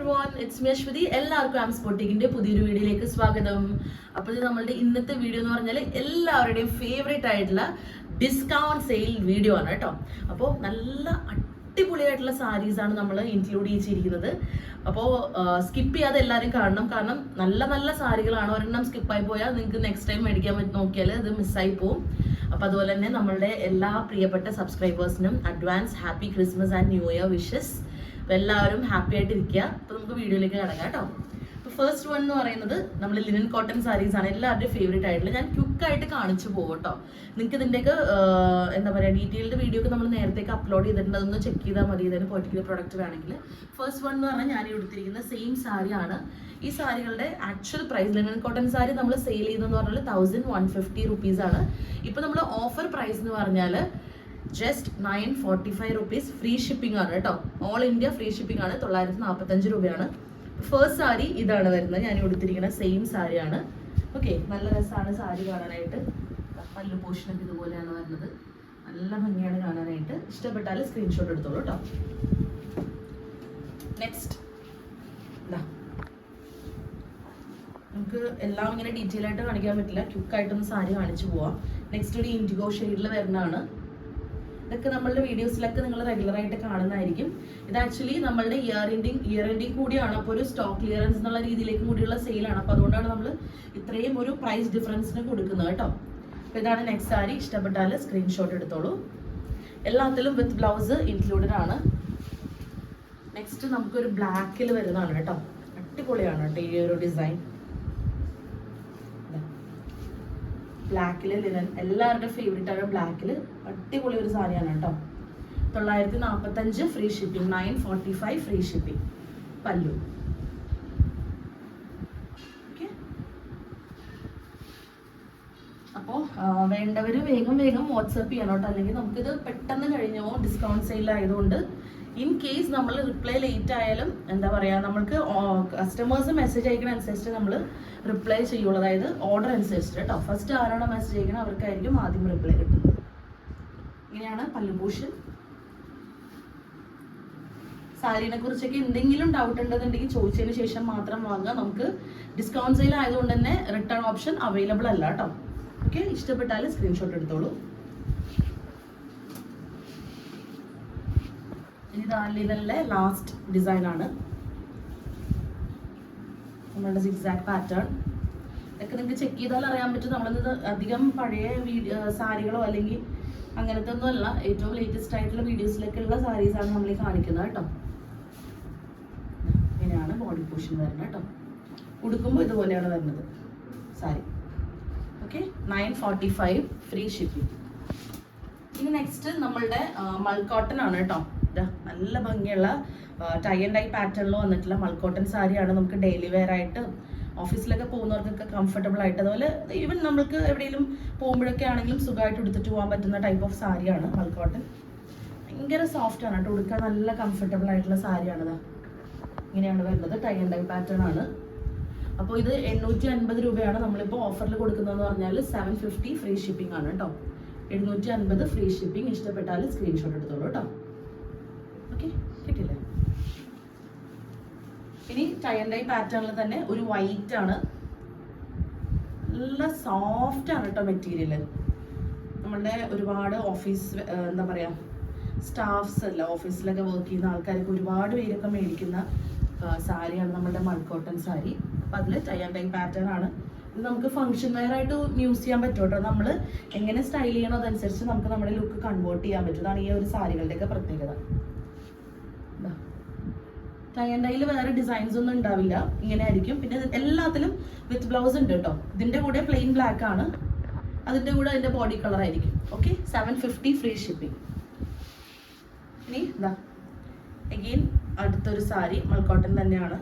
Everyone, it's me Aswathy. എല്ലാവർക്കും arms ബൊട്ടിക്കിന്റെ പുതിയൊരു വീഡിയോയിലേക്ക് സ്വാഗതം. അപ്പോൾ ഇത് നമ്മളുടെ ഇന്നത്തെ വീഡിയോ എന്ന് പറഞ്ഞാൽ എല്ലാവരുടെയും ഫേവറേറ്റ് ആയിട്ടുള്ള ഡിസ്കൗണ്ട് സെയിൽ വീഡിയോ ആണ് കേട്ടോ. അപ്പോൾ നല്ല അടിപൊളിയായിട്ടുള്ള സാരീസ് ആണ് നമ്മൾ ഇൻക്ലൂഡ് ചെയ്തിരിക്കുന്നത്. അപ്പോൾ സ്കിപ്പ് ചെയ്യാതെ എല്ലാവരും കാണണം, കാരണം നല്ല നല്ല സാരികളാണ്. ഒരെണ്ണം സ്കിപ്പായി പോയാൽ നിങ്ങൾക്ക് നെക്സ്റ്റ് ടൈം മേടിക്കാൻ പറ്റി നോക്കിയാൽ അത് മിസ്സായി പോവും. അപ്പോൾ അതുപോലെ തന്നെ നമ്മളുടെ എല്ലാ പ്രിയപ്പെട്ട സബ്സ്ക്രൈബേഴ്സിനും advance happy Christmas and new year wishes. അപ്പോൾ എല്ലാവരും ഹാപ്പി ആയിട്ട് ഇരിക്കുക. അപ്പോൾ നമുക്ക് വീഡിയോയിലേക്ക് കിടക്കാം കേട്ടോ. അപ്പോൾ ഫസ്റ്റ് വൺ എന്ന് പറയുന്നത് നമ്മൾ ലിനൻ കോട്ടൺ സാരീസ് ആണ്, എല്ലാവരുടെയും ഫേവറേറ്റ് ആയിട്ടുള്ള. ഞാൻ ക്വിക്കായിട്ട് കാണിച്ചു പോകും കേട്ടോ. നിങ്ങൾക്ക് ഇതിൻ്റെയൊക്കെ എന്താ പറയുക ഡീറ്റെയിൽഡ് വീഡിയോ ഒക്കെ നമ്മൾ നേരത്തേക്ക് അപ്ലോഡ് ചെയ്തിട്ടുണ്ട്, അതൊന്ന് ചെക്ക് ചെയ്താൽ മതി ഇതിന് പെർട്ടിക്കുലർ പ്രൊഡക്റ്റ് വേണമെങ്കിൽ. ഫസ്റ്റ് വൺ എന്ന് പറഞ്ഞാൽ ഞാൻ എടുത്തിരിക്കുന്ന സെയിം സാരിയാണ്. ഈ സാരികളുടെ actual price linen cotton sari നമ്മൾ സെയിൽ ചെയ്യുന്നതെന്ന് പറഞ്ഞാൽ 1150 റുപ്പീസാണ്. ഇപ്പോൾ നമ്മൾ ഓഫർ പ്രൈസ് എന്ന് പറഞ്ഞാൽ ജസ്റ്റ് 945 റുപ്പീസ്. ഫ്രീ ഷിപ്പിംഗ് ആണ് കേട്ടോ, ഓൾ ഇന്ത്യ ഫ്രീ ഷിപ്പിംഗ് ആണ്. 945 രൂപയാണ്. ഫസ്റ്റ് സാരി ഇതാണ് വരുന്നത്, ഞാൻ കൊടുത്തിരിക്കുന്ന സെയിം സാരിയാണ്. ഓക്കെ, നല്ല രസമാണ് സാരി കാണാനായിട്ട്. പല്ലു പോർഷനൊക്കെ ഇതുപോലെയാണ് വരുന്നത്, നല്ല ഭംഗിയാണ് കാണാനായിട്ട്. ഇഷ്ടപ്പെട്ടാൽ സ്ക്രീൻഷോട്ട് എടുത്തോളൂ കേട്ടോ. നെക്സ്റ്റ് നമുക്ക് എല്ലാം ഇങ്ങനെ ഡീറ്റെയിൽ ആയിട്ട് കാണിക്കാൻ പറ്റില്ല, ക്വിക്കായിട്ടൊന്ന് സാരി കാണിച്ചു പോവാം. നെക്സ്റ്റ് ഒരു ഇൻഡിഗോ ഷെയ്ഡിൽ വരുന്നതാണ്. ഇതൊക്കെ നമ്മളുടെ വീഡിയോസിലൊക്കെ നിങ്ങൾ റെഗുലറായിട്ട് കാണുന്നതായിരിക്കും. ഇത് ആക്ച്വലി നമ്മളുടെ ഇയർ എൻഡിങ് കൂടിയാണ്. അപ്പോൾ ഒരു സ്റ്റോക്ക് ക്ലിയറൻസ് എന്നുള്ള രീതിയിലേക്ക് കൂടിയുള്ള സെയിലാണ്. അപ്പോൾ അതുകൊണ്ടാണ് നമ്മൾ ഇത്രയും ഒരു പ്രൈസ് ഡിഫറൻസിന് കൊടുക്കുന്നത് കേട്ടോ. അപ്പോൾ ഇതാണ് നെക്സ്റ്റ് സാരി. ഇഷ്ടപ്പെട്ടാൽ സ്ക്രീൻഷോട്ട് എടുത്തോളൂ. എല്ലാത്തിലും വിത്ത് ബ്ലൗസ് ഇൻക്ലൂഡഡ് ആണ്. നെക്സ്റ്റ് നമുക്കൊരു ബ്ലാക്കിൽ വരുന്നതാണ് കേട്ടോ. അടിപൊളിയാണ് കേട്ടോ ഈ ഒരു ഡിസൈൻ. ബ്ലാക്കില് ലിനൻ എല്ലാവരുടെയും ഫേവറേറ്റ് ആണ്. ബ്ലാക്കില് അടിപൊളി ഒരു സാരിയാണ് കേട്ടോ. 945 ഫ്രീ ഷിപ്പിംഗ്, 945 ഫ്രീ ഷിപ്പിംഗ്. പല്ലു. അപ്പോൾ വേണ്ടവർ വേഗം വാട്സപ്പ് ചെയ്യണം കേട്ടോ, അല്ലെങ്കിൽ നമുക്കിത് പെട്ടെന്ന് കഴിഞ്ഞോ. ഡിസ്കൗണ്ട് സെയിൽ ആയതുകൊണ്ട് ഇൻ കേസ് നമ്മൾ റിപ്ലൈ ലേറ്റ് ആയാലും എന്താ പറയുക, നമ്മൾക്ക് കസ്റ്റമേഴ്സ് മെസ്സേജ് അയക്കണ അനുസരിച്ച് നമ്മൾ റിപ്ലൈ ചെയ്യുള്ളൂ. അതായത് ഓർഡർ അനുസരിച്ചിട്ട് കേട്ടോ. ഫസ്റ്റ് ആരാണോ മെസ്സേജ് അയക്കണം അവർക്കായിരിക്കും ആദ്യം റിപ്ലൈ കിട്ടുന്നത്. ഇങ്ങനെയാണ് പല്ലുഭൂഷൺ. സാരീനെ കുറിച്ചൊക്കെ എന്തെങ്കിലും ഡൗട്ട് ഉണ്ടെന്നുണ്ടെങ്കിൽ ചോദിച്ചതിന് ശേഷം മാത്രം വാങ്ങുക. നമുക്ക് ഡിസ്കൗണ്ട് സെയിൽ ആയതുകൊണ്ട് തന്നെ റിട്ടേൺ ഓപ്ഷൻ അവൈലബിൾ അല്ല കേട്ടോ. ഓക്കെ, ഇഷ്ടപ്പെട്ടാൽ സ്ക്രീൻഷോട്ട് എടുത്തോളൂ. ഇതാലിലെ ലാസ്റ്റ് ഡിസൈൻ ആണ് നമ്മളുടെ സിക്സാക് പാറ്റേൺ. ഇതൊക്കെ നിങ്ങൾക്ക് ചെക്ക് ചെയ്താൽ അറിയാൻ പറ്റും. നമ്മളിത് അധികം പഴയ സാരികളോ അല്ലെങ്കിൽ അങ്ങനത്തെ ഒന്നും അല്ല, ഏറ്റവും ലേറ്റസ്റ്റ് ആയിട്ടുള്ള വീഡിയോസിലൊക്കെയുള്ള സാരീസാണ് നമ്മൾ ഈ കാണിക്കുന്നത് കേട്ടോ. ഇങ്ങനെയാണ് ബോഡി പോർഷൻ വരുന്നത് കേട്ടോ. ഉടുക്കുമ്പോൾ ഇതുപോലെയാണ് വരുന്നത് സാരി. Okay, 945 free shipping. ഇനി നെക്സ്റ്റ് നമ്മളുടെ മൾക്കോട്ടൺ ആണ് കേട്ടോ. നല്ല ഭംഗിയുള്ള ടൈ ആൻഡ് ഡൈ പാറ്റേണിൽ വന്നിട്ടുള്ള മൾക്കോട്ടൺ സാരിയാണ്. നമുക്ക് ഡെയിലി വെയർ ആയിട്ട് ഓഫീസിലൊക്കെ പോകുന്നവർക്കൊക്കെ കംഫർട്ടബിൾ ആയിട്ട്, അതുപോലെ ഈവൻ നമുക്ക് എവിടെയെങ്കിലും പോകുമ്പോഴൊക്കെ ആണെങ്കിലും സുഖമായിട്ട് എടുത്തിട്ട് പോകാൻ പറ്റുന്ന ടൈപ്പ് ഓഫ് സാരിയാണ് മൾക്കോട്ടൺ. ഭയങ്കര സോഫ്റ്റ് ആണ് കേട്ടോ, ഉടുക്കാൻ നല്ല കംഫർട്ടബിൾ ആയിട്ടുള്ള സാരിയാണിത്. ഇങ്ങനെയാണ് വരുന്നത്, ടൈ ആൻഡ് ഡൈ പാറ്റേൺ ആണ്. അപ്പോൾ ഇത് 850 രൂപയാണ് നമ്മളിപ്പോൾ ഓഫറിൽ കൊടുക്കുന്നതെന്ന് പറഞ്ഞാൽ 750 ഫ്രീ ഷിപ്പിംഗ് ആണ് കേട്ടോ. 750 ഫ്രീ ഷിപ്പിംഗ്. ഇഷ്ടപ്പെട്ടാൽ സ്ക്രീൻഷോട്ട് എടുത്തോളൂ കേട്ടോ. ഓക്കെ, കിട്ടില്ലേ? ഇനി ടൈ ആൻഡ് ഡൈ പാറ്റേണിൽ തന്നെ ഒരു വൈറ്റ് ആണ്. നല്ല സോഫ്റ്റ് ആണ് കേട്ടോ മെറ്റീരിയൽ. നമ്മളുടെ ഒരുപാട് ഓഫീസ് എന്താ പറയുക സ്റ്റാഫ്സ് അല്ല, ഓഫീസിലൊക്കെ വർക്ക് ചെയ്യുന്ന ആൾക്കാർക്ക് ഒരുപാട് പേരൊക്കെ മേടിക്കുന്ന സാരിയാണ് നമ്മളുടെ മൾക്കോട്ടൺ സാരി. അപ്പം അതിൽ ടൈ ആൻഡ് ഡൈ പാറ്റേൺ ആണ്. ഇത് നമുക്ക് ഫംഗ്ഷൻ വെയർ ആയിട്ട് യൂസ് ചെയ്യാൻ പറ്റും കേട്ടോ. നമ്മൾ എങ്ങനെ സ്റ്റൈൽ ചെയ്യണോ അതനുസരിച്ച് നമുക്ക് നമ്മുടെ ലുക്ക് കൺവേർട്ട് ചെയ്യാൻ പറ്റും. അതാണ് ഈ ഒരു സാരികളുടെയൊക്കെ പ്രത്യേകത. ടൈ ആൻഡ് ഡൈയിൽ വേറെ ഡിസൈൻസ് ഒന്നും ഉണ്ടാവില്ല, ഇങ്ങനെ ആയിരിക്കും. പിന്നെ എല്ലാത്തിലും വിത്ത് ബ്ലൗസ് ഉണ്ട് കേട്ടോ. ഇതിൻ്റെ കൂടെ പ്ലെയിൻ ബ്ലാക്ക് ആണ്, അതിൻ്റെ കൂടെ അതിൻ്റെ ബോഡി കളർ ആയിരിക്കും. Okay, 750 free shipping. ഇനി ഇതാ അഗെയിൻ അടുത്തൊരു സാരി മൾക്കോട്ടൺ തന്നെയാണ്.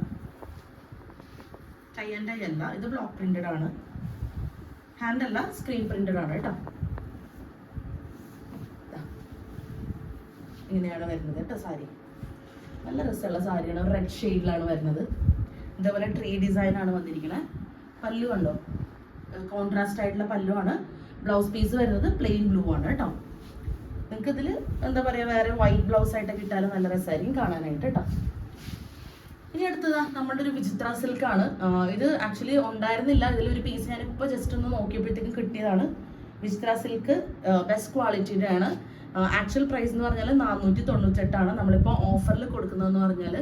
ടൈ ആൻഡ് ഡൈ അല്ല, ഇത് ബ്ലോക്ക് പ്രിന്റഡ് ആണ്. ഹാൻഡ് അല്ല, സ്ക്രീൻ പ്രിന്റഡ് ആണ് കേട്ടോ. ഇങ്ങനെയാണ് വരുന്നത് കേട്ടോ സാരി. നല്ല രസമുള്ള സാരിയാണ്, റെഡ് ഷെയ്ഡിലാണ് വരുന്നത്. ഇതേപോലെ ട്രീ ഡിസൈൻ ആണ് വന്നിരിക്കുന്നത്. പല്ലു കണ്ടോ, കോൺട്രാസ്റ്റ് ആയിട്ടുള്ള പല്ലു ആണ്. ബ്ലൗസ് പീസ് വരുന്നത് പ്ലെയിൻ ബ്ലൂ ആണ് കേട്ടോ. നിങ്ങൾക്ക് ഇതിൽ എന്താ പറയുക വേറെ വൈറ്റ് ബ്ലൗസ് ആയിട്ടൊക്കെ ഇട്ടാലും നല്ല രസമായിരിക്കും കാണാനായിട്ട് കേട്ടോ. ഇനി ഇനി അടുത്തതാ നമ്മുടെ ഒരു വിചിത്ര സിൽക്കാണ്. ഇത് ആക്ച്വലി ഉണ്ടായിരുന്നില്ല, ഇതിലൊരു പീസ് ഞാനിപ്പോൾ ജസ്റ്റ് ഒന്ന് നോക്കിയപ്പോഴത്തേക്കും കിട്ടിയതാണ്. വിചിത്ര സിൽക്ക് ബെസ്റ്റ് ക്വാളിറ്റിയുടെ ആണ്. ആക്ച്വൽ പ്രൈസ് എന്ന് പറഞ്ഞാൽ 498 നമ്മളിപ്പോൾ ഓഫറിൽ കൊടുക്കുന്നതെന്ന് പറഞ്ഞാൽ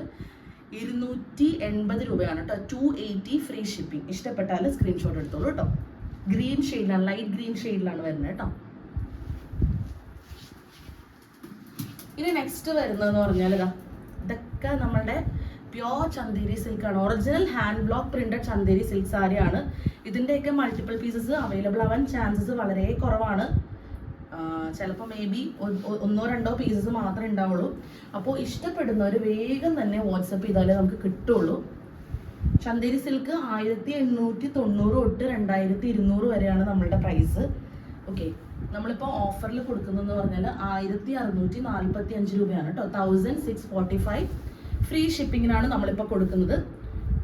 280 രൂപയാണ് കേട്ടോ. 280 ഫ്രീ ഷിപ്പിംഗ്. ഇഷ്ടപ്പെട്ടാൽ സ്ക്രീൻഷോട്ട് എടുത്തോളൂ കേട്ടോ. ഗ്രീൻ ഷെയ്ഡിലാണ്, ലൈറ്റ് ഗ്രീൻ ഷെയ്ഡിലാണ് വരുന്നത് കേട്ടോ. ഇനി നെക്സ്റ്റ് വരുന്നതെന്ന് പറഞ്ഞാൽ ഇതൊക്കെ നമ്മുടെ പ്യോർ ചന്തേരി സിൽക്കാണ്. Original hand block printed Chanderi silk സാരിയാണ്. ഇതിൻ്റെയൊക്കെ മൾട്ടിപ്പിൾ പീസസ് അവൈലബിൾ ആവാൻ ചാൻസസ് വളരെ കുറവാണ്. ചിലപ്പോൾ മേ ബി 1-2 പീസസ് മാത്രമേ ഉണ്ടാവുള്ളൂ. അപ്പോൾ ഇഷ്ടപ്പെടുന്നവർ വേഗം തന്നെ വാട്സപ്പ് ചെയ്താലേ നമുക്ക് കിട്ടുള്ളൂ. ചന്തേരി സിൽക്ക് 1890 തൊട്ട് 2200 വരെയാണ് നമ്മളുടെ പ്രൈസ്. ഓക്കെ, നമ്മളിപ്പോൾ ഓഫറിൽ കൊടുക്കുന്നതെന്ന് പറഞ്ഞാൽ 1645 രൂപയാണ് കേട്ടോ. 1645 ഫ്രീ ഷിപ്പിങ്ങിനാണ് നമ്മളിപ്പോൾ കൊടുക്കുന്നത്.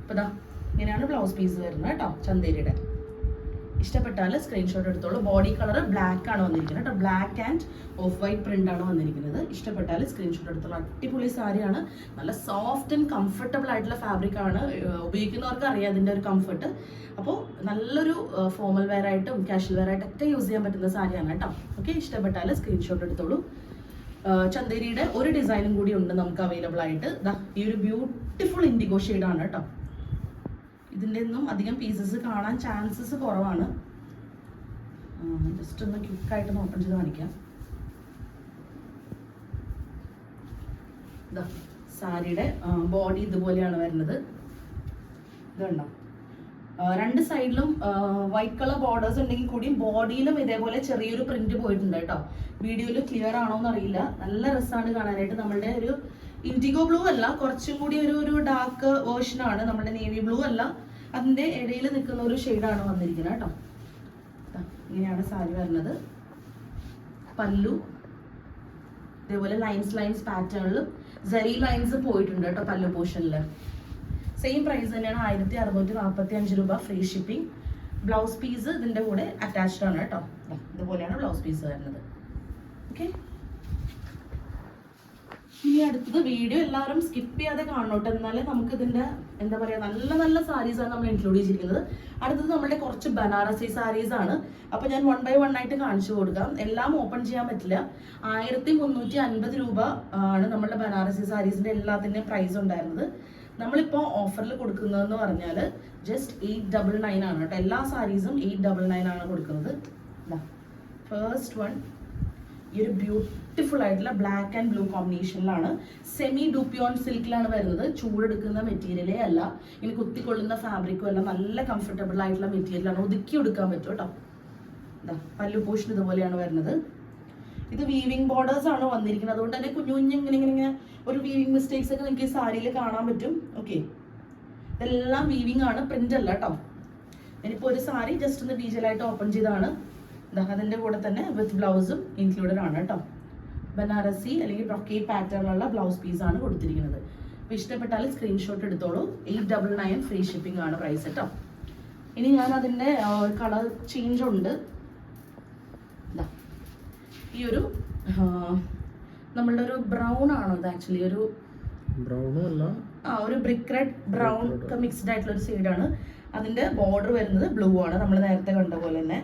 അപ്പോൾ ഇതാ ഇങ്ങനെയാണ് ബ്ലൗസ് പീസ് വരുന്നത് കേട്ടോ ചന്തേരിയുടെ. ഇഷ്ടപ്പെട്ടാൽ സ്ക്രീൻഷോട്ട് എടുത്തോളൂ. ബോഡി കളർ ബ്ലാക്ക് ആണ് വന്നിരിക്കുന്നത് കേട്ടോ. Black and of white print ആണ് വന്നിരിക്കുന്നത്. ഇഷ്ടപ്പെട്ടാൽ സ്ക്രീൻഷോട്ട് എടുത്തോളൂ. അടിപൊളി സാരിയാണ്. നല്ല സോഫ്റ്റ് ആൻഡ് കംഫർട്ടബിൾ ആയിട്ടുള്ള ഫാബ്രിക് ആണ്. ഉപയോഗിക്കുന്നവർക്ക് അറിയാം അതിൻ്റെ ഒരു കംഫർട്ട്. അപ്പോൾ നല്ലൊരു ഫോമൽ വെയർ ആയിട്ടും കാഷ്വൽ വെയർ ആയിട്ടൊക്കെ യൂസ് ചെയ്യാൻ പറ്റുന്ന സാരിയാണ് കേട്ടോ. ഓക്കെ, ഇഷ്ടപ്പെട്ടാൽ സ്ക്രീൻഷോട്ട് എടുത്തോളൂ. ചന്തേരിയുടെ ഒരു ഡിസൈനും കൂടി ഉണ്ട് നമുക്ക് അവൈലബിൾ ആയിട്ട്. ഈ ഒരു ബ്യൂട്ടിഫുൾ ഇൻഡിഗോ ഷെയ്ഡാണ് കേട്ടോ. ഇതിൻ്റെ ഒന്നും അധികം പീസസ് കാണാൻ ചാൻസസ് കുറവാണ്. ജസ്റ്റ് ഒന്ന് ക്വിക്കായിട്ട് ഓപ്പൺ ചെയ്ത് കാണിക്കാം. ഇതാ സാരിയുടെ ബോഡി ഇതുപോലെയാണ് വരുന്നത്. ഇതുണ്ടോ, രണ്ട് സൈഡിലും വൈറ്റ് കളർ ബോർഡേഴ്സ് ഉണ്ടെങ്കിൽ കൂടി ബോഡിയിലും ഇതേപോലെ ചെറിയൊരു പ്രിന്റ് പോയിട്ടുണ്ട് കേട്ടോ. വീഡിയോയിൽ ക്ലിയർ ആണോ എന്നറിയില്ല. നല്ല രസമാണ് കാണാനായിട്ട്. നമ്മളുടെ ഒരു ഇൻഡിഗോ ബ്ലൂ അല്ല, കുറച്ചും കൂടി ഒരു ഡാർക്ക് വേർഷൻ ആണ്. നമ്മുടെ നേവി ബ്ലൂ അല്ല, അതിൻ്റെ ഇടയിൽ നിൽക്കുന്ന ഒരു ഷെയ്ഡാണ് വന്നിരിക്കുന്നത് കേട്ടോ. ഇങ്ങനെയാണ് സാരി വരുന്നത്. പല്ലു ഇതേപോലെ ലൈൻസ് പാറ്റേണിൽ സരി ലൈൻസ് പോയിട്ടുണ്ട് കേട്ടോ പല്ലു പോർഷനിൽ. സെയിം പ്രൈസ് തന്നെയാണ്, 1645 രൂപ ഫ്രീ ഷിപ്പിംഗ്. ബ്ലൗസ് പീസ് ഇതിൻ്റെ കൂടെ അറ്റാച്ച്ഡ് ആണ് കേട്ടോ. ഇതുപോലെയാണ് ബ്ലൗസ് പീസ് വരുന്നത്. ഓക്കെ, ഇനി അടുത്തത് വീഡിയോ എല്ലാവരും സ്കിപ്പ് ചെയ്യാതെ കാണോട്ടെ, എന്നാലേ നമുക്ക് ഇതിൻ്റെ എന്താ പറയുക നല്ല നല്ല സാരീസാണ് നമ്മൾ ഇൻക്ലൂഡ് ചെയ്തിരിക്കുന്നത്. അടുത്തത് നമ്മുടെ കുറച്ച് ബനാറസി സാരീസ് ആണ്. അപ്പോൾ ഞാൻ 1 by 1 ആയിട്ട് കാണിച്ചു കൊടുക്കാം. എല്ലാം ഓപ്പൺ ചെയ്യാൻ പറ്റില്ല. 1350 രൂപ ആണ് നമ്മുടെ ബനാറസി സാരീസിൻ്റെ എല്ലാത്തിൻ്റെയും പ്രൈസ് ഉണ്ടായിരുന്നത്. നമ്മളിപ്പോൾ ഓഫറിൽ കൊടുക്കുന്നതെന്ന് പറഞ്ഞാൽ ജസ്റ്റ് 899 ആണ് കേട്ടോ. എല്ലാ സാരീസും 899 ആണ് കൊടുക്കുന്നത്. ഫസ്റ്റ് വൺ ഈ ഒരു ബ്യൂട്ടിഫുൾ ആയിട്ടുള്ള ബ്ലാക്ക് ആൻഡ് ബ്ലൂ കോമ്പിനേഷനിലാണ്. സെമി ഡൂപ്പിയോൺ സിൽക്കിലാണ് വരുന്നത്. ചൂടെടുക്കുന്ന മെറ്റീരിയലേ അല്ല, ഇനി കുത്തിക്കൊള്ളുന്ന ഫാബ്രിക്കും അല്ല. നല്ല കംഫർട്ടബിൾ ആയിട്ടുള്ള മെറ്റീരിയലാണ്. ഒതുക്കി എടുക്കാൻ പറ്റും കേട്ടോ. പല്ലു പോർഷൻ ഇതുപോലെയാണ് വരുന്നത്. ഇത് വീവിംഗ് ബോർഡേഴ്സ് ആണ് വന്നിരിക്കുന്നത്. അതുകൊണ്ട് തന്നെ കുഞ്ഞു ഇങ്ങനെ ഒരു വീവിംഗ് മിസ്റ്റേക്സ് ഒക്കെ നിങ്ങൾക്ക് ഈ സാരിയിൽ കാണാൻ പറ്റും. ഓക്കെ, ഇതെല്ലാം വീവിംഗ് ആണ്, പ്രിന്റ് അല്ല കേട്ടോ. ഞാനിപ്പോൾ ഒരു സാരി ജസ്റ്റ് ഒന്ന് ഡീറ്റെയിലായിട്ട് ഓപ്പൺ ചെയ്താണ്. അതിൻ്റെ കൂടെ തന്നെ വിത്ത് ബ്ലൗസും ഇൻക്ലൂഡഡ് ആണ് കേട്ടോ. ബനാറസി അല്ലെങ്കിൽ ബ്രൊക്കേഡ് പാറ്റേണിലുള്ള ബ്ലൗസ് പീസാണ് കൊടുത്തിരിക്കുന്നത്. അപ്പോൾ ഇഷ്ടപ്പെട്ടാൽ സ്ക്രീൻഷോട്ട് എടുത്തോളൂ. 899 ഫ്രീ ഷിപ്പിംഗ് ആണ് പ്രൈസ് കേട്ടോ. ഇനി ഞാൻ അതിൻ്റെ കളർ ചേഞ്ച് ഉണ്ട്. ഈ ഒരു നമ്മളുടെ ഒരു ബ്രൗൺ ആണോ ഇത്? ആക്ച്വലി ഒരു ബ്രൗണും അല്ല, ഒരു ബ്രിക്ക് റെഡ് ബ്രൗൺ ഒക്കെ മിക്സ്ഡ് ആയിട്ടുള്ള ഒരു ഷെയ്ഡാണ്. അതിൻ്റെ ബോർഡർ വരുന്നത് ബ്ലൂ ആണ്, നമ്മൾ നേരത്തെ കണ്ട പോലെ തന്നെ.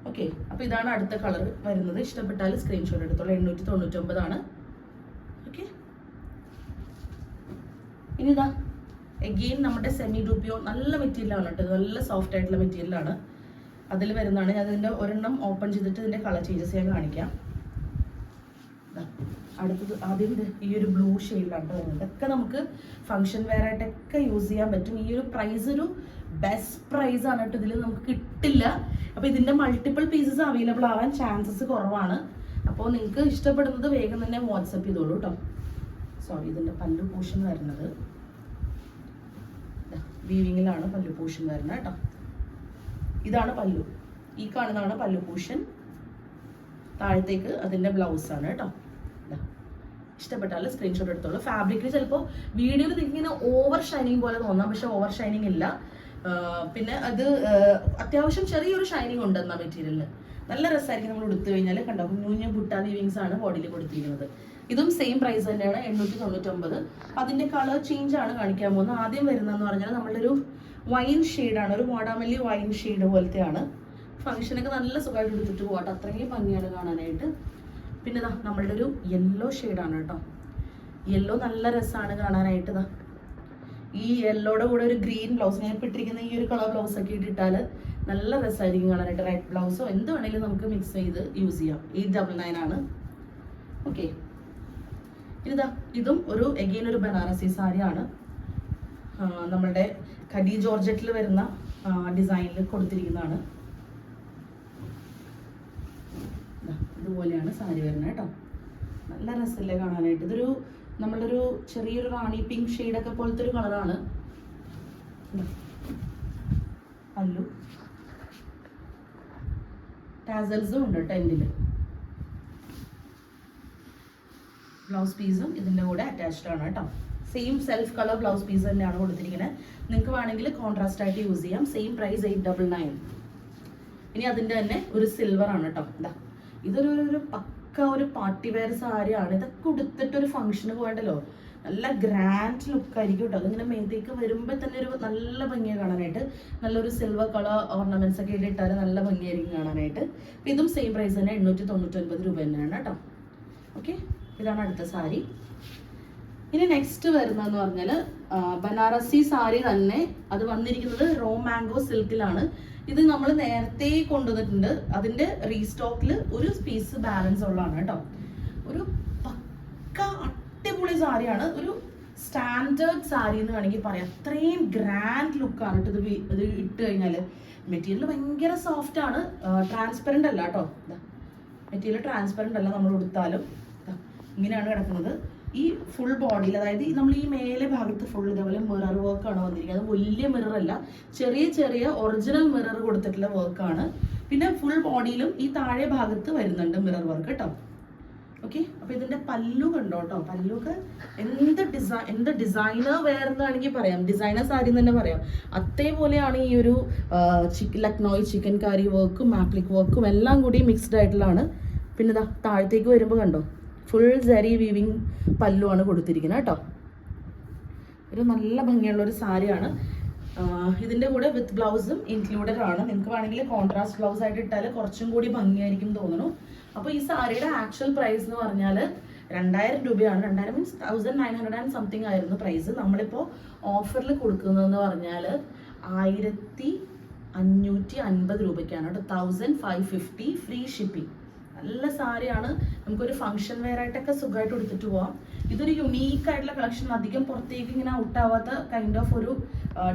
ഓക്കെ, അപ്പോൾ ഇതാണ് അടുത്ത കളർ വരുന്നത്. ഇഷ്ടപ്പെട്ടാൽ സ്ക്രീൻഷോട്ട് എടുത്തോളൂ. 899 ആണ്. ഓക്കെ, ഇനി ഇതാ എഗെയിൻ നമ്മുടെ സെമി ഡൂപ്പിയോ നല്ല മെറ്റീരിയലാണ് കേട്ടോ. നല്ല സോഫ്റ്റ് ആയിട്ടുള്ള മെറ്റീരിയലാണ്. അതിൽ വരുന്നതാണ്. ഞാൻ അതിൻ്റെ ഒരെണ്ണം ഓപ്പൺ ചെയ്തിട്ട് ഇതിൻ്റെ കളർ ചേഞ്ചസ് ഞാൻ കാണിക്കാം. അടുത്തത് ആദ്യം ഈ ഒരു ബ്ലൂ ഷെയ്ഡിലാണ് വരുന്നത്. ഇതൊക്കെ നമുക്ക് ഫംഗ്ഷൻ വെയർ ആയിട്ടൊക്കെ യൂസ് ചെയ്യാൻ പറ്റും. ഈ ഒരു പ്രൈസ് ഒരു ബെസ്റ്റ് പ്രൈസ് ആണ് കേട്ടോ. ഇതിൽ നമുക്ക് കിട്ടില്ല. അപ്പോൾ ഇതിൻ്റെ മൾട്ടിപ്പിൾ പീസസ് അവൈലബിൾ ആവാൻ ചാൻസസ് കുറവാണ്. അപ്പോൾ നിങ്ങൾക്ക് ഇഷ്ടപ്പെടുന്നത് വേഗം തന്നെ വാട്സപ്പ് ചെയ്തോളൂ കേട്ടോ. സോറി, ഇതിൻ്റെ പല്ലു പോർഷൻ വരുന്നത് വീവിങ്ങിലാണ് പല്ലു പോർഷൻ വരുന്നത് കേട്ടോ. ഇതാണ് പല്ലു. ഈ കാണുന്നതാണ് പല്ലു പോർഷൻ. താഴത്തേക്ക് അതിൻ്റെ ബ്ലൗസാണ് കേട്ടോ. ഇഷ്ടപ്പെട്ടാൽ സ്ക്രീൻഷോട്ട് എടുത്തോളൂ. ഫാബ്രിക്കിൽ ചിലപ്പോൾ വീഡിയോയിൽ നിൽക്കുന്ന ഓവർ ഷൈനിങ് പോലെ തോന്നാം, പക്ഷെ ഓവർ ഷൈനിങ് ഇല്ല. പിന്നെ അത് അത്യാവശ്യം ചെറിയൊരു ഷൈനിങ് ഉണ്ട് എന്നാ മെറ്റീരിയലിന്. നല്ല രസമായിരിക്കും നമ്മൾ എടുത്തു കഴിഞ്ഞാൽ. കണ്ടോ, കുഞ്ഞു ബുട്ട വീവിങ്സ് ആണ് ബോഡിയിൽ കൊടുത്തിരിക്കുന്നത്. ഇതും സെയിം പ്രൈസ് തന്നെയാണ് 899. അതിന്റെ കളർ ചേഞ്ച് ആണ് കാണിക്കാൻ പോകുന്നത്. ആദ്യം വരുന്നതെന്ന് പറഞ്ഞാൽ നമ്മളുടെ ഒരു വൈൻ ഷെയ്ഡാണ്, ഒരു വാടാമല്ലി വൈൻ ഷെയ്ഡ് പോലത്തെയാണ്. ഫംഗ്ഷനൊക്കെ നല്ല സുഖമായിട്ട് എടുത്തിട്ട് പോകട്ടെ, അത്രയും ഭംഗിയാണ് കാണാനായിട്ട്. പിന്നെ ഇതാ നമ്മളുടെ ഒരു യെല്ലോ ഷെയ്ഡാണ് കേട്ടോ. യെല്ലോ നല്ല രസമാണ് കാണാനായിട്ട്. ഇതാ ഈ യെല്ലോയുടെ കൂടെ ഒരു ഗ്രീൻ ബ്ലൗസ്, ഞാൻ ഇട്ടിരിക്കുന്ന ഈ ഒരു കളർ ബ്ലൗസ് ഒക്കെ ഇട്ടിട്ടാൽ നല്ല രസമായിരിക്കും കാണാനായിട്ട്. റെഡ് ബ്ലൗസോ എന്ത് വേണമെങ്കിലും നമുക്ക് മിക്സ് ചെയ്ത് യൂസ് ചെയ്യാം. 899 ആണ്. ഓക്കെ, ഇതാ ഇതും ഒരു എഗെയിൻ ഒരു ബനാറസി സാരിയാണ്. നമ്മളുടെ ഖദി ജോർജറ്റിൽ വരുന്ന ഡിസൈനിൽ കൊടുത്തിരിക്കുന്നതാണ്. ഇതുപോലെയാണ് സാരി വരുന്നത് കേട്ടോ. നല്ല രസമല്ലേ കാണാനായിട്ട്. ഇതൊരു നമ്മളൊരു ചെറിയൊരു റാണി പിങ്ക് ഷെയ്ഡൊക്കെ പോലത്തെ ഒരു കളറാണ്. പല്ലു ടാസൽസും ഉണ്ട് കേട്ടോ എൻഡിൽ. ബ്ലൗസ് പീസും ഇതിൻ്റെ കൂടെ അറ്റാച്ച്ഡ് ആണ് കേട്ടോ. Same self colour blouse piece തന്നെയാണ് കൊടുത്തിരിക്കുന്നത്. നിങ്ങൾക്ക് വേണമെങ്കിൽ കോൺട്രാസ്റ്റ് ആയിട്ട് യൂസ് ചെയ്യാം. Same price 899. ഇനി അതിൻ്റെ തന്നെ ഒരു സിൽവർ ആണ് കേട്ടോ. ഇതാ ഇതൊരു പക്ക ഒരു പാർട്ടി വെയർ സാരിയാണ്. ഇതൊക്കെ ഉടുത്തിട്ടൊരു ഫംഗ്ഷന് പോകണ്ടല്ലോ, നല്ല ഗ്രാൻഡ് ലുക്കായിരിക്കും കേട്ടോ. അതിങ്ങനെ മേത്തേക്ക് വരുമ്പോൾ തന്നെ ഒരു നല്ല ഭംഗിയാണ് കാണാനായിട്ട്. നല്ലൊരു സിൽവർ കളർ ഓർണമെന്റ്സ് ഒക്കെ ഇട്ടാൽ നല്ല ഭംഗിയായിരിക്കും കാണാനായിട്ട്. ഇതും സെയിം പ്രൈസ് തന്നെ 899 രൂപ തന്നെയാണ് കേട്ടോ. ഓക്കെ, ഇതാണ് അടുത്ത സാരി. ഇനി നെക്സ്റ്റ് വരുന്നതെന്ന് പറഞ്ഞാൽ ബനാറസി സാരി തന്നെ. അത് വന്നിരിക്കുന്നത് റോ മാംഗോ സിൽക്കിലാണ്. ഇത് നമ്മൾ നേരത്തെ കൊണ്ടുവന്നിട്ടുണ്ട്. അതിന്റെ റീസ്റ്റോക്കിൽ ഒരു പീസ് ബാലൻസ് ഉള്ളതാണ് കേട്ടോ. ഒരു പക്ക അടിപൊളി സാരിയാണ്. ഒരു സ്റ്റാൻഡേർഡ് സാരി എന്ന് വേണമെങ്കിൽ പറയാം. അത്രയും ഗ്രാൻഡ് ലുക്കാണ് കേട്ടോ ഇത് ഇട്ട് കഴിഞ്ഞാൽ. മെറ്റീരിയൽ ഭയങ്കര സോഫ്റ്റ് ആണ്, ട്രാൻസ്പെറൻ്റ് അല്ല കേട്ടോ. മെറ്റീരിയൽ ട്രാൻസ്പെറൻ്റ് അല്ല. നമ്മൾ ഉടുത്താലും ഇങ്ങനെയാണ് കിടക്കുന്നത്. ഈ ഫുൾ ബോഡിയിൽ, അതായത് നമ്മൾ ഈ മേലെ ഭാഗത്ത് ഫുൾ ഇതേപോലെ മിറർ വർക്കാണ് വന്നിരിക്കുന്നത്. അത് വലിയ മിറർ അല്ല, ചെറിയ ചെറിയ ഒറിജിനൽ മിറർ കൊടുത്തിട്ടുള്ള വർക്കാണ്. പിന്നെ ഫുൾ ബോഡിയിലും ഈ താഴെ ഭാഗത്ത് വരുന്നുണ്ട് മിറർ വർക്ക് കേട്ടോ. ഓക്കെ, അപ്പൊ ഇതിന്റെ പല്ലു കണ്ടോ കേട്ടോ. പല്ലുക്ക് എന്ത് ഡിസൈനർ വെയർ എന്നാണെങ്കിൽ പറയാം, ഡിസൈനർ സാരി എന്ന് തന്നെ പറയാം. അതേപോലെയാണ് ഈ ഒരു ലക്നോയ് ചിക്കൻ കാരി വർക്കും ആപ്ലിക് വർക്കും എല്ലാം കൂടി മിക്സ്ഡ് ആയിട്ടുള്ളതാണ്. പിന്നെ ഇതാ താഴത്തേക്ക് വരുമ്പോൾ കണ്ടോ ഫുൾ സരി വീവിങ് പല്ലുവാണ് കൊടുത്തിരിക്കുന്നത് കേട്ടോ. ഒരു നല്ല ഭംഗിയുള്ള ഒരു സാരിയാണ്. ഇതിൻ്റെ കൂടെ വിത്ത് ബ്ലൗസും ഇൻക്ലൂഡഡ് ആണ്. നിങ്ങൾക്ക് വേണമെങ്കിൽ കോൺട്രാസ്റ്റ് ബ്ലൗസ് ആയിട്ട് ഇട്ടാൽ കുറച്ചും കൂടി ഭംഗിയായിരിക്കും തോന്നുന്നു. അപ്പോൾ ഈ സാരിയുടെ ആക്ച്വൽ പ്രൈസ് എന്ന് പറഞ്ഞാൽ 2000 രൂപയാണ്. 2000 മീൻസ് 1900 ആൻഡ് സംതിങ് ആയിരുന്നു പ്രൈസ്. നമ്മളിപ്പോൾ ഓഫറിൽ കൊടുക്കുന്നതെന്ന് പറഞ്ഞാൽ 1550 രൂപയ്ക്കാണ് കേട്ടോ. 1550 ഫ്രീ ഷിപ്പിംഗ്. നല്ല സാരിയാണ്. നമുക്കൊരു ഫംഗ്ഷൻ വെയർ ആയിട്ടൊക്കെ സുഖമായിട്ട് എടുത്തിട്ട് പോവാം. ഇതൊരു യുണീക്ക് ആയിട്ടുള്ള കളക്ഷൻ, അധികം പുറത്തേക്ക് ഇങ്ങനെ ഔട്ടാവാത്ത കൈൻഡ് ഓഫ് ഒരു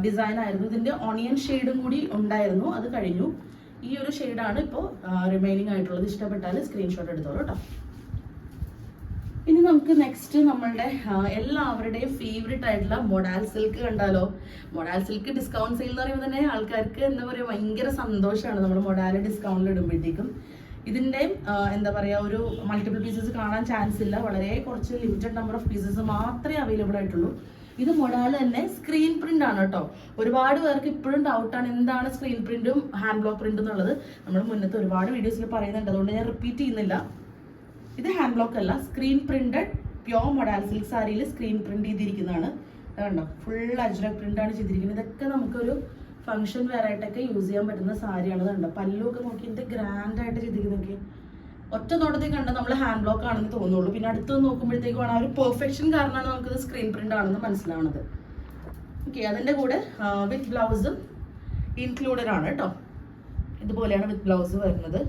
ഡിസൈൻ ആയിരുന്നു. ഇതിന്റെ ഓണിയൻ ഷെയ്ഡും കൂടി ഉണ്ടായിരുന്നു, അത് കഴിഞ്ഞു. ഈ ഒരു ഷെയ്ഡാണ് ഇപ്പോൾ റിമൈനിങ് ആയിട്ടുള്ളത്. ഇഷ്ടപ്പെട്ടാൽ സ്ക്രീൻഷോട്ട് എടുത്തോളൂ കേട്ടോ. ഇനി നമുക്ക് നെക്സ്റ്റ് നമ്മളുടെ എല്ലാവരുടെയും ഫേവറേറ്റ് ആയിട്ടുള്ള മൊഡാൽ സിൽക്ക് കണ്ടാലോ. മൊഡാൽ സിൽക്ക് ഡിസ്കൗണ്ട് സെയിൽ എന്ന് പറയുമ്പോൾ തന്നെ ആൾക്കാർക്ക് എന്താ പറയുക ഭയങ്കര സന്തോഷമാണ് നമ്മൾ മൊഡാൽ ഡിസ്കൗണ്ടിൽ ഇടുമ്പോഴത്തേക്കും. ഇതിൻ്റെ എന്താ പറയുക ഒരു മൾട്ടിപ്പിൾ പീസസ് കാണാൻ ചാൻസ് ഇല്ല. വളരെ കുറച്ച് ലിമിറ്റഡ് നമ്പർ ഓഫ് പീസസ് മാത്രമേ അവൈലബിൾ ആയിട്ടുള്ളൂ. ഇത് മൊഡാൽ തന്നെ സ്ക്രീൻ പ്രിന്റ് ആണ് കേട്ടോ. ഒരുപാട് പേർക്ക് ഇപ്പോഴും ഡൗട്ടാണ് എന്താണ് സ്ക്രീൻ പ്രിന്റും ഹാൻഡ് ബ്ലോക്ക് പ്രിന്റ് എന്നുള്ളത്. നമ്മൾ മുന്നത്തെ ഒരുപാട് വീഡിയോസിൽ പറയുന്നുണ്ട്, അതുകൊണ്ട് ഞാൻ റിപ്പീറ്റ് ചെയ്യുന്നില്ല. ഇത് ഹാൻഡ് ബ്ലോക്ക് അല്ല, screen printed pure modal silk സാരിയിൽ സ്ക്രീൻ പ്രിന്റ് ചെയ്തിരിക്കുന്നതാണ്. അതുകൊണ്ടോ ഫുൾ അജ്രക് പ്രിന്റ് ആണ് ചെയ്തിരിക്കുന്നത്. ഇതൊക്കെ നമുക്കൊരു ഫംഗ്ഷൻ വെയർ ആയിട്ടൊക്കെ യൂസ് ചെയ്യാൻ പറ്റുന്ന സാരിയാണ്. കണ്ടോ പല്ലൊക്കെ നോക്കി എന്ത് ഗ്രാൻഡ് ആയിട്ട് ചെയ്തിരിക്കുന്നതൊക്കെ. ഒറ്റ നോട്ടത്തേക്ക് കണ്ടാൽ നമ്മൾ ഹാൻഡ് ബ്ലോക്ക് ആണെന്ന് തോന്നുള്ളൂ. പിന്നെ അടുത്ത് നോക്കുമ്പോഴത്തേക്കാണ് ആ ഒരു പെർഫെക്ഷൻ കാരണമാണ് നമുക്കിത് സ്ക്രീൻ പ്രിന്റ് ആണെന്ന് മനസ്സിലാവുന്നത്. ഓക്കെ, അതിൻ്റെ കൂടെ വിത്ത് ബ്ലൗസും ഇൻക്ലൂഡഡ് ആണ് കേട്ടോ. ഇതുപോലെയാണ് വിത്ത് ബ്ലൗസ് വരുന്നത്.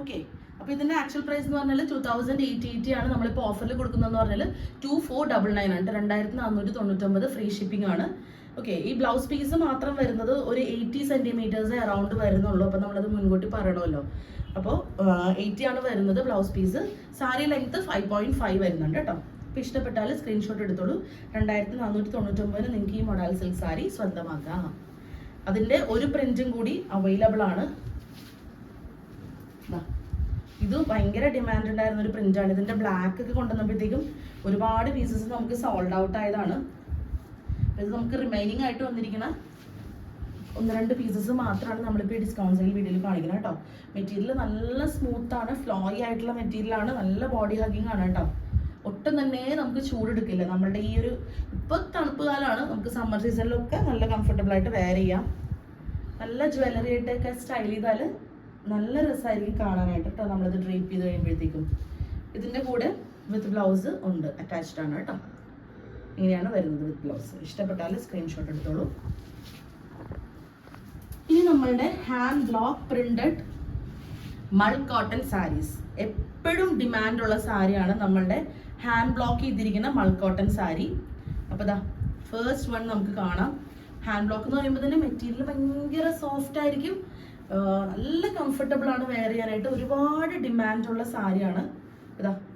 ഓക്കെ, അപ്പോൾ ഇതിൻ്റെ ആക്ച്വൽ പ്രൈസ് എന്ന് പറഞ്ഞാൽ 2880 ആണ്. നമ്മളിപ്പോൾ ഓഫറിൽ കൊടുക്കുന്നതെന്ന് പറഞ്ഞാൽ 2499 ആണ്. 2499 ഫ്രീ ഷിപ്പിംഗ് ആണ്. ഓക്കെ, ഈ ബ്ലൗസ് പീസ് മാത്രം വരുന്നത് ഒരു 80 സെൻറ്റിമീറ്റേഴ്സ് അറൗണ്ട് വരുന്നുള്ളൂ. അപ്പോൾ നമ്മളത് മുൻകൂട്ടി പറയണമല്ലോ. അപ്പോൾ 80 ആണ് വരുന്നത് ബ്ലൗസ് പീസ്. സാരി ലെങ്ത് 5.5 വരുന്നുണ്ട് കേട്ടോ. അപ്പോൾ ഇഷ്ടപ്പെട്ടാൽ സ്ക്രീൻഷോട്ട് എടുത്തോളൂ. 2499 നിങ്ങൾക്ക് ഈ മൊഡാൽ സിൽക്ക് സാരി സ്വന്തമാക്കാം. അതിൻ്റെ ഒരു പ്രിന്റും കൂടി അവൈലബിൾ ആണ്. ഇത് ഭയങ്കര ഡിമാൻഡ് ഉണ്ടായിരുന്ന ഒരു പ്രിന്റാണ്. ഇതിൻ്റെ ബ്ലാക്ക് ഒക്കെ കൊണ്ടുവന്നപ്പോഴത്തേക്കും ഒരുപാട് പീസസ് നമുക്ക് സോൾഡ് ഔട്ട് ആയതാണ്. ഇത് നമുക്ക് റിമൈനിങ് ആയിട്ട് വന്നിരിക്കുന്ന 1-2 പീസസ് മാത്രമാണ് നമ്മളിപ്പോൾ ഈ ഡിസ്കൗണ്ട് സെയിൽ വീഡിയോയിൽ കാണിക്കുന്നത് കേട്ടോ. മെറ്റീരിയൽ നല്ല സ്മൂത്ത് ആണ്, ഫ്ലോയി ആയിട്ടുള്ള മെറ്റീരിയലാണ്, നല്ല ബോഡി ഹഗിങ് ആണ് കേട്ടോ. ഒട്ടും തന്നെ നമുക്ക് ചൂടെടുക്കില്ല. നമ്മളുടെ ഈ ഒരു ഇപ്പോൾ തണുപ്പ് കാലമാണ്, നമുക്ക് സമ്മർ സീസണിലൊക്കെ നല്ല കംഫർട്ടബിൾ ആയിട്ട് വെയർ ചെയ്യാം. നല്ല ജ്വല്ലറി ആയിട്ടൊക്കെ സ്റ്റൈൽ ചെയ്താൽ നല്ല രസമായിരിക്കും കാണാനായിട്ട് കേട്ടോ. നമ്മളിത് ഡ്രേപ്പ് ചെയ്ത് കഴിയുമ്പോഴത്തേക്കും ഇതിൻ്റെ കൂടെ വിത്ത് ബ്ലൗസ് ഉണ്ട്, അറ്റാച്ച്ഡ് ആണ് കേട്ടോ. ഇങ്ങനെയാണ് വരുന്നത് വിത്ത് ബ്ലൗസ്. ഇഷ്ടപ്പെട്ടാൽ സ്ക്രീൻഷോട്ട് എടുത്തോളൂ. ഇനി നമ്മളുടെ hand block printed mul cotton saris. എപ്പോഴും ഡിമാൻഡുള്ള സാരിയാണ് നമ്മളുടെ ഹാൻഡ് ബ്ലോക്ക് ചെയ്തിരിക്കുന്ന മൾ കോട്ടൺ സാരി. അപ്പോൾ ഇതാ ഫസ്റ്റ് വൺ നമുക്ക് കാണാം. ഹാൻഡ് ബ്ലോക്ക് എന്ന് പറയുമ്പോൾ തന്നെ മെറ്റീരിയൽ ഭയങ്കര സോഫ്റ്റ് ആയിരിക്കും, നല്ല കംഫർട്ടബിൾ ആണ് വെയർ ചെയ്യാനായിട്ട്. ഒരുപാട് ഡിമാൻഡുള്ള സാരിയാണ്.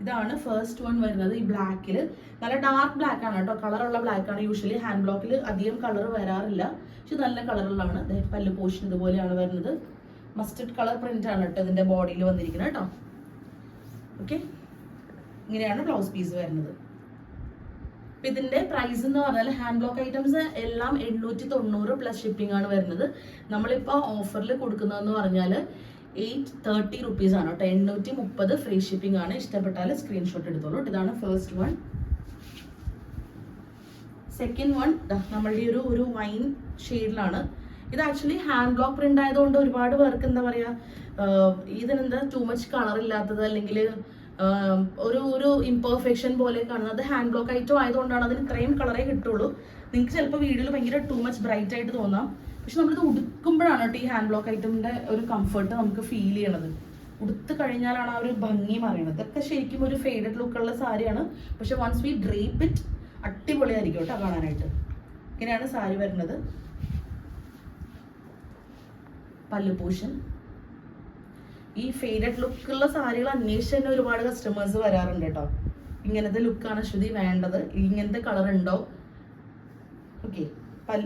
ഇതാണ് ഫസ്റ്റ് വൺ വരുന്നത്. ഈ ബ്ലാക്കിൽ നല്ല ഡാർക്ക് ബ്ലാക്ക് ആണ് കേട്ടോ, കളറുള്ള ബ്ലാക്ക് ആണ്. യൂഷ്വലി ഹാൻഡ് ബ്ലോക്കിൽ അധികം കളർ വരാറില്ല, പക്ഷെ നല്ല കളറുള്ളതാണ്. പല്ല് പോർഷൻ ഇതുപോലെയാണ് വരുന്നത്. മസ്റ്റർഡ് കളർ പ്രിന്റ് ആണ് കേട്ടോ ഇതിന്റെ ബോഡിയിൽ വന്നിരിക്കുന്നത് കേട്ടോ. ഓക്കെ, ഇങ്ങനെയാണ് ബ്ലൗസ് പീസ് വരുന്നത്. ഇതിന്റെ പ്രൈസ് എന്ന് പറഞ്ഞാൽ ഹാൻഡ് ബ്ലോക്ക് ഐറ്റംസ് എല്ലാം 890 പ്ലസ് ഷിപ്പിംഗ് ആണ് വരുന്നത്. നമ്മളിപ്പോൾ ഓഫറിൽ കൊടുക്കുന്നതെന്ന് പറഞ്ഞാൽ 830 റുപ്പീസ് ആണ് കേട്ടോ. 830 ഫ്രീ ഷിപ്പിംഗ് ആണ്. ഇഷ്ടപ്പെട്ടാൽ സ്ക്രീൻഷോട്ട് എടുത്തോളൂ. ഇതാണ് ഫസ്റ്റ് വൺ. സെക്കൻഡ് വൺ നമ്മളുടെ ഒരു വൈൻ ഷെയ്ഡിലാണ്. ഇത് ആക്ച്വലി ഹാൻഡ് ബ്ലോക്ക് പ്രിന്റ് ആയതുകൊണ്ട് ഒരുപാട് പേർക്ക് എന്താ പറയാ, ഇതിനെന്താ ടൂ മച്ച് കളർ ഇല്ലാത്തത്, അല്ലെങ്കിൽ ഒരു ഇംപെർഫെക്ഷൻ പോലെ കാണുന്നത്. ഹാൻഡ് ബ്ലോക്ക് ഐറ്റം ആയതുകൊണ്ടാണ് അതിന് ഇത്രയും കളറേ കിട്ടുള്ളൂ. നിങ്ങൾക്ക് ചിലപ്പോൾ വീഡിയോയിൽ ഭയങ്കര ടൂ മച്ച് ബ്രൈറ്റ് ആയിട്ട് തോന്നാം, പക്ഷെ നമ്മളിത് ഉടുക്കുമ്പോഴാണ് കേട്ടോ ഈ ഹാൻഡ് ബ്ലോക്ക് ഐറ്റമിന്റെ ഒരു കംഫർട്ട് നമുക്ക് ഫീൽ ചെയ്യണത്. ഉടുത്ത് കഴിഞ്ഞാലാണ് ആ ഒരു ഭംഗി പറയുന്നത്. ഇതൊക്കെ ശരിക്കും ഒരു ഫെയ്ഡഡ് ലുക്കുള്ള സാരിയാണ്, പക്ഷെ വൺസ് വി ഡ്രേപ്പ് ഇറ്റ് അടിപൊളിയായിരിക്കും കേട്ടോ കാണാനായിട്ട്. ഇങ്ങനെയാണ് സാരി വരുന്നത്. പല്ലു പോർഷൻ. ഈ ഫെയ്ഡഡ് ലുക്കുള്ള സാരികൾ അന്വേഷിച്ച് തന്നെ ഒരുപാട് കസ്റ്റമേഴ്സ് വരാറുണ്ട് കേട്ടോ. ഇങ്ങനത്തെ ലുക്കാണ് ശ്രുതി വേണ്ടത്, ഇങ്ങനത്തെ കളർ ഉണ്ടോ. ഓക്കെ,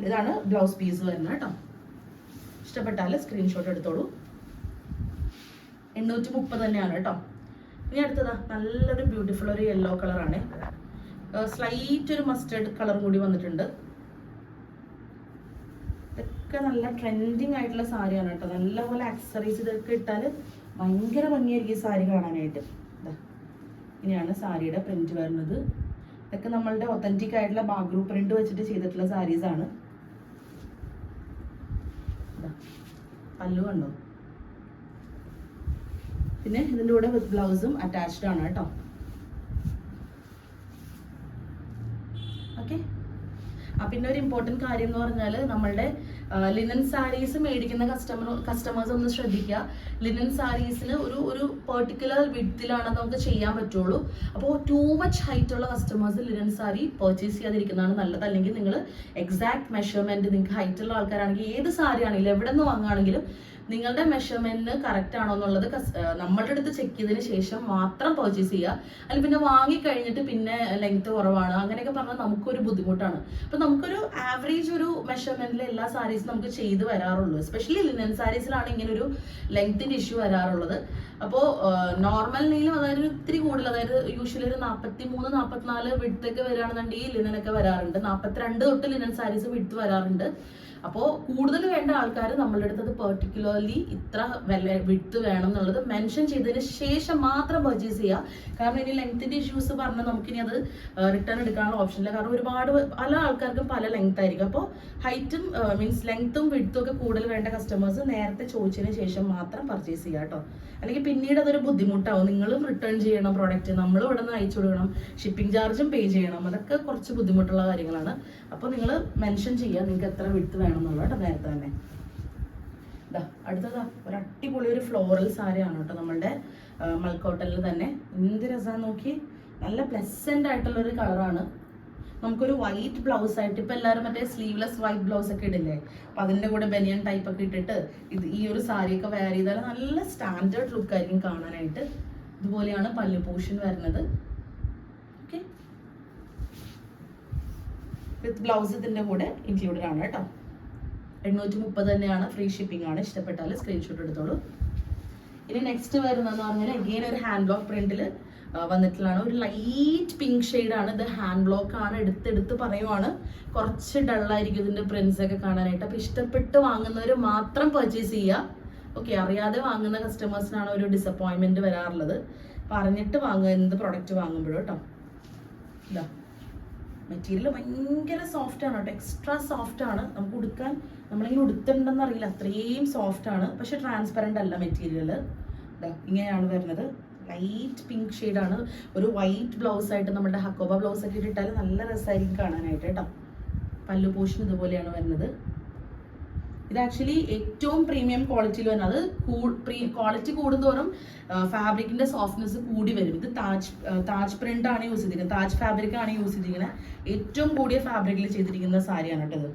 ഇതാണ് ബ്ലൗസ് പീസ് വരുന്നത് കേട്ടോ. ഇഷ്ടപ്പെട്ടാൽ സ്ക്രീൻഷോട്ട് എടുത്തോളൂ. 830 തന്നെയാണ് കേട്ടോ. ഇനി അടുത്തതാ നല്ലൊരു ബ്യൂട്ടിഫുൾ ഒരു യെല്ലോ കളറാണ്. സ്ലൈറ്റ് ഒരു മസ്റ്റേർഡ് കളർ കൂടി വന്നിട്ടുണ്ട്. ഇതൊക്കെ നല്ല ട്രെൻഡിങ് ആയിട്ടുള്ള സാരിയാണ് കേട്ടോ. നല്ലപോലെ ആക്സസറീസ് ഇതൊക്കെ ഇട്ടാൽ ഭയങ്കര ഭംഗിയായിരിക്കും ഈ സാരി കാണാനായിട്ട്. ഇങ്ങനെയാണ് സാരിയുടെ പ്രിന്റ് വരുന്നത്. ഇതൊക്കെ നമ്മളുടെ ഒത്തന്റിക് ആയിട്ടുള്ള ബാഗ്രു പ്രിന്റ് വെച്ചിട്ട് ചെയ്തിട്ടുള്ള സാരീസ് ആണ്. പല്ലു കണ്ടോ. പിന്നെ ഇതിൻ്റെ കൂടെ വിത്ത് ബ്ലൗസും അറ്റാച്ച്ഡ് ആണ് കേട്ടോ. ഓക്കെ, പിന്നെ ഒരു ഇമ്പോർട്ടൻറ്റ് കാര്യം എന്ന് പറഞ്ഞാൽ നമ്മളുടെ ലിനൻ സാരീസ് മേടിക്കുന്ന കസ്റ്റമേഴ്സ് ഒന്ന് ശ്രദ്ധിക്കുക. ലിനൻ സാരീസിന് ഒരു പെർട്ടിക്കുലർ വിഡ്ത്തിലാണ് നമുക്ക് ചെയ്യാൻ പറ്റുള്ളൂ. അപ്പോൾ ടൂ മച്ച് ഹൈറ്റ് ഉള്ള കസ്റ്റമേഴ്സ് ലിനൻ സാരി പർച്ചേസ് ചെയ്യാതിരിക്കുന്നതാണ് നല്ലത്. അല്ലെങ്കിൽ നിങ്ങൾ എക്സാക്ട് മെഷർമെന്റ്, നിങ്ങൾക്ക് ഹൈറ്റ് ഉള്ള ആൾക്കാരാണെങ്കിൽ ഏത് സാരി ആണെങ്കിലും എവിടെ നിന്ന് വാങ്ങുകയാണെങ്കിലും നിങ്ങളുടെ മെഷർമെന്റിന് കറക്റ്റ് ആണോ എന്നുള്ളത് നമ്മളുടെ അടുത്ത് ചെക്ക് ചെയ്തതിന് ശേഷം മാത്രം പർച്ചേസ് ചെയ്യുക. അല്ലെങ്കിൽ പിന്നെ വാങ്ങിക്കഴിഞ്ഞിട്ട് പിന്നെ ലെങ്ത് കുറവാണ് അങ്ങനെയൊക്കെ പറഞ്ഞാൽ നമുക്കൊരു ബുദ്ധിമുട്ടാണ്. അപ്പൊ നമുക്കൊരു ആവറേജ് ഒരു മെഷർമെന്റിൽ എല്ലാ സാരീസും നമുക്ക് ചെയ്ത് വരാറുള്ളൂ. എസ്പെഷ്യലി ലിനൻ സാരീസിലാണ് ഇങ്ങനെ ഒരു ലെങ്ത്തിന്റെ ഇഷ്യൂ വരാറുള്ളത്. അപ്പോൾ നോർമൽ നെയിലും അതായത് ഇത്തിരി കൂടുതൽ, അതായത് യൂഷ്വലി ഒരു 43-44 വിഡ്ത്തൊക്കെ വരികയാണെന്നുണ്ടെങ്കിൽ ലിനനൊക്കെ വരാറുണ്ട്. 42 തൊട്ട് ലിനൻ സാരീസ് വിഡ്ത്ത് വരാറുണ്ട്. അപ്പോൾ കൂടുതൽ വേണ്ട ആൾക്കാർ നമ്മളുടെ അടുത്ത് അത് പെർട്ടിക്കുലർലി ഇത്ര വിഡ്ത്ത് വേണം എന്നുള്ളത് മെൻഷൻ ചെയ്തതിന് ശേഷം മാത്രം പർച്ചേസ് ചെയ്യുക. കാരണം ഇനി ലെങ്ത്തിന്റെ ഇഷ്യൂസ് പറഞ്ഞാൽ നമുക്കിനി അത് റിട്ടേൺ എടുക്കാനുള്ള ഓപ്ഷനില്ല. കാരണം ഒരുപാട് പല ആൾക്കാർക്കും പല ലെങ്ത് ആയിരിക്കും. അപ്പോൾ ഹൈറ്റും മീൻസ് ലെങ്ത്തും വിഡ്ത്തും ഒക്കെ കൂടുതൽ വേണ്ട കസ്റ്റമേഴ്സ് നേരത്തെ ചോദിച്ചതിന് ശേഷം മാത്രം പർച്ചേസ് ചെയ്യുക കേട്ടോ. അല്ലെങ്കിൽ പിന്നീട് അതൊരു ബുദ്ധിമുട്ടാവും. നിങ്ങളും റിട്ടേൺ ചെയ്യണം പ്രോഡക്റ്റ്, നമ്മളും ഇവിടെ നിന്ന് അയച്ചു കൊടുക്കണം, ഷിപ്പിംഗ് ചാർജും പേ ചെയ്യണം. അതൊക്കെ കുറച്ച് ബുദ്ധിമുട്ടുള്ള കാര്യങ്ങളാണ്. അപ്പോൾ നിങ്ങൾ മെൻഷൻ ചെയ്യുക നിങ്ങൾക്ക് എത്ര വിഡ്ത്ത് വേണം എന്നുള്ളത് കേട്ടോ നേരത്തെ തന്നെ. അടുത്തതാ ഒരു അടിപൊളി ഒരു ഫ്ലോറൽ സാരിയാണ് കേട്ടോ നമ്മളുടെ മൽക്കോട്ടനിൽ തന്നെ. എന്ത് രസമാണ് നോക്കി, നല്ല പ്ലസന്റ് ആയിട്ടുള്ള ഒരു കളറാണ്. നമുക്കൊരു വൈറ്റ് ബ്ലൗസ് ആയിട്ട് ഇപ്പൊ എല്ലാവരും മറ്റേ സ്ലീവ്ലെസ് വൈറ്റ് ബ്ലൗസ് ഒക്കെ ഇടില്ലേ, അപ്പൊ അതിന്റെ കൂടെ ബനിയൻ ടൈപ്പ് ഒക്കെ ഇട്ടിട്ട് ഈ ഒരു സാരിയൊക്കെ വെയർ ചെയ്താൽ നല്ല സ്റ്റാൻഡേർഡ് ലുക്ക് ആയിരിക്കും കാണാനായിട്ട്. ഇതുപോലെയാണ് പല്ലു പോർഷൻ വരുന്നത്. ഓക്കെ, വിത്ത് ബ്ലൗസ് ഇതിന്റെ കൂടെ ഇൻക്ലൂഡഡ് ആണ് കേട്ടോ. 830 തന്നെയാണ്, ഫ്രീ ഷിപ്പിംഗ് ആണ്. ഇഷ്ടപ്പെട്ടാൽ സ്ക്രീൻഷോട്ട് എടുത്തോളൂ. ഇനി നെക്സ്റ്റ് വരുന്നതെന്ന് പറഞ്ഞാൽ അഗെയിൻ ഒരു ഹാൻഡ് ബ്ലോക്ക് പ്രിന്റിൽ വന്നിട്ടുള്ളതാണ്. ഒരു ലൈറ്റ് പിങ്ക് ഷെയ്ഡാണ് ഇത്. ഹാൻഡ് ബ്ലോക്ക് ആണ്, എടുത്ത് പറയുവാണ്. കുറച്ച് ഡള്ളായിരിക്കും ഇതിന്റെ പ്രിന്റ്സ് ഒക്കെ കാണാനായിട്ട്. അപ്പൊ ഇഷ്ടപ്പെട്ട് വാങ്ങുന്നവർ മാത്രം പർച്ചേസ് ചെയ്യുക. ഓക്കെ, അറിയാതെ വാങ്ങുന്ന കസ്റ്റമേഴ്സിനാണ് ഒരു ഡിസപ്പോയിൻമെന്റ് വരാറുള്ളത്. പറഞ്ഞിട്ട് വാങ്ങുക എന്ത് പ്രൊഡക്റ്റ് വാങ്ങുമ്പോഴും കേട്ടോ. ഇതാ മെറ്റീരിയൽ ഭയങ്കര സോഫ്റ്റ് ആണ് കേട്ടോ, എക്സ്ട്രാ സോഫ്റ്റ് ആണ്. നമുക്ക് ഉടുക്കാൻ നമ്മളിങ്ങനെ ഉടുത്തിട്ടുണ്ടെന്ന് അറിയില്ല, അത്രയും സോഫ്റ്റ് ആണ്. പക്ഷെ ട്രാൻസ്പെറൻ്റ് അല്ല മെറ്റീരിയൽ. ഇതാ ഇങ്ങനെയാണ് വരുന്നത്. ലൈറ്റ് പിങ്ക് ഷെയ്ഡാണ്. ഒരു വൈറ്റ് ബ്ലൗസ് ആയിട്ട് നമ്മുടെ ഹക്കോബ ബ്ലൗസ് ഒക്കെ ഇട്ടിട്ടാൽ നല്ല രസമായിരിക്കും കാണാനായിട്ട് കേട്ടോ. പല്ലു പോർഷൻ ഇതുപോലെയാണ് വരുന്നത്. ഇത് ആക്ച്വലി ഏറ്റവും പ്രീമിയം ക്വാളിറ്റിയിൽ വരുന്നത്. ക്വാളിറ്റി കൂടുന്തോറും ഫാബ്രിക്കിന്റെ സോഫ്റ്റ്നെസ് കൂടി വരും. ഇത് താജ് പ്രിന്റ് ആണ് യൂസ് ചെയ്തിരിക്കുന്നത്, താജ് ഫാബ്രിക് ആണ് യൂസ് ചെയ്തിരിക്കുന്നത്. ഏറ്റവും കൂടിയ ഫാബ്രിക്കിൽ ചെയ്തിരിക്കുന്ന സാരിയാണ് കേട്ടോ ഇത്.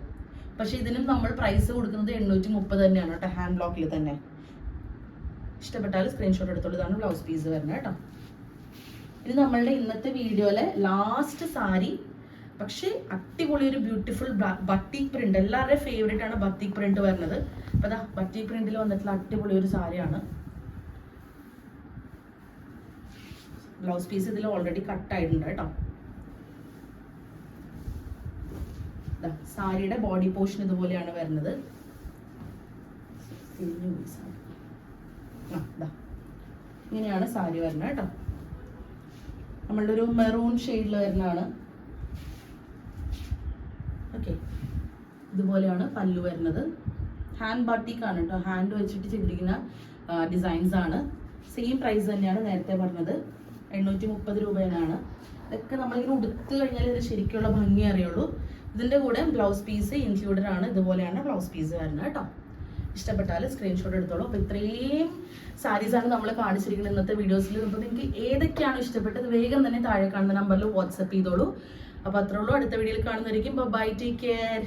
പക്ഷെ ഇതിനും നമ്മൾ പ്രൈസ് കൊടുക്കുന്നത് 830 തന്നെയാണ് കേട്ടോ, ഹാൻഡ് ബ്ലോക്കിൽ തന്നെ. ഇഷ്ടപ്പെട്ടാൽ സ്ക്രീൻഷോട്ട് എടുത്തോളൂ. ഇതാണ് ബ്ലൗസ് പീസ് വരുന്നത് കേട്ടോ. ഇത് നമ്മളുടെ ഇന്നത്തെ വീഡിയോയിലെ ലാസ്റ്റ് സാരി. പക്ഷെ അടിപൊളി ഒരു ബ്യൂട്ടിഫുൾ ബത്തിക് പ്രിന്റ്, എല്ലാവരുടെയും ഫേവറേറ്റ് ആണ് ബത്തിക് പ്രിന്റ് വരുന്നത്. അപ്പൊ അതാ ബത്തിക് പ്രിന്റിൽ വന്നിട്ടുള്ള അടിപൊളി ഒരു സാരിയാണ്. ബ്ലൗസ് പീസ് ഇതിൽ ഓൾറെഡി കട്ട് ആയിട്ടുണ്ട് കേട്ടോ. സാരിയുടെ ബോഡി പോർഷൻ ഇതുപോലെയാണ് വരുന്നത്. ഇങ്ങനെയാണ് സാരി വരുന്നത് കേട്ടോ. നമ്മളുടെ ഒരു മെറൂൺ ഷെയ്ഡിൽ വരുന്നതാണ്. ഓക്കെ, ഇതുപോലെയാണ് പല്ലു വരുന്നത്. ഹാൻഡ് ബാട്ടിക് ആണ് കേട്ടോ, ഹാൻഡ് വെച്ചിട്ട് ചെയ്തിരിക്കുന്ന ഡിസൈൻസ് ആണ്. സെയിം പ്രൈസ് തന്നെയാണ് നേരത്തെ പറഞ്ഞത്, 830 രൂപയാണ്. ഇതൊക്കെ നമ്മളിങ്ങനെ ഉടുത്ത് കഴിഞ്ഞാൽ ഇത് ശരിക്കുള്ള ഭംഗി അറിയുള്ളൂ. ഇതിൻ്റെ കൂടെ ബ്ലൗസ് പീസ് ഇൻക്ലൂഡഡ് ആണ്. ഇതുപോലെയാണ് ബ്ലൗസ് പീസ് വരുന്നത് കേട്ടോ. ഇഷ്ടപ്പെട്ടാൽ സ്ക്രീൻഷോട്ട് എടുത്തോളൂ. അപ്പോൾ ഇത്രയും സാരീസാണ് നമ്മൾ കാണിച്ചിരിക്കുന്നത് ഇന്നത്തെ വീഡിയോസിൽ. അപ്പോൾ നിങ്ങൾക്ക് ഏതൊക്കെയാണ് ഇഷ്ടപ്പെട്ടത് വേഗം തന്നെ താഴെ കാണുന്ന നമ്പറിൽ വാട്സപ്പ് ചെയ്തോളൂ. അപ്പോൾ അത്രേ ഉള്ളൂ. അടുത്ത വീഡിയോയിൽ കാണുന്നതായിരിക്കും. By, take care.